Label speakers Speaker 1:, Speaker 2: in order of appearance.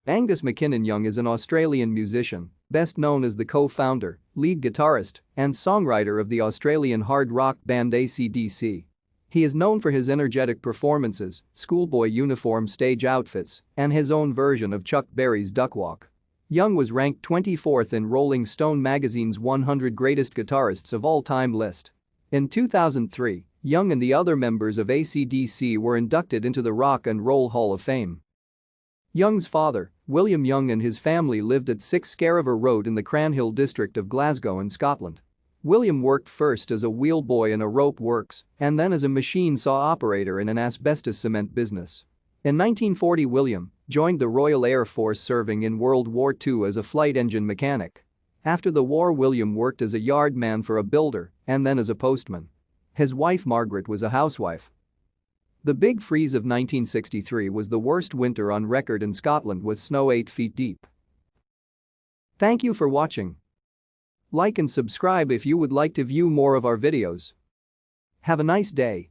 Speaker 1: Angus McKinnon Young is an Australian musician, best known as the co-founder, lead guitarist, and songwriter of the Australian hard rock band AC/DC. He is known for his energetic performances, schoolboy-uniform stage outfits, and his own version of Chuck Berry's Duckwalk. Young was ranked 24th in Rolling Stone magazine's 100 Greatest Guitarists of All Time list. In 2003, Young and the other members of AC/DC were inducted into the Rock and Roll Hall of Fame. Young's father, William Young, and his family lived at 6 Scariver Road in the Cranhill district of Glasgow in Scotland. William worked first as a wheelboy in a rope works and then as a machine saw operator in an asbestos cement business. In 1940, William joined the Royal Air Force, serving in World War II as a flight engine mechanic. After the war, William worked as a yard man for a builder and then as a postman. His wife Margaret was a housewife. The Big Freeze of 1963 was the worst winter on record in Scotland, with snow 8 feet deep. Thank you for watching. Like and subscribe if you would like to view more of our videos. Have a nice day.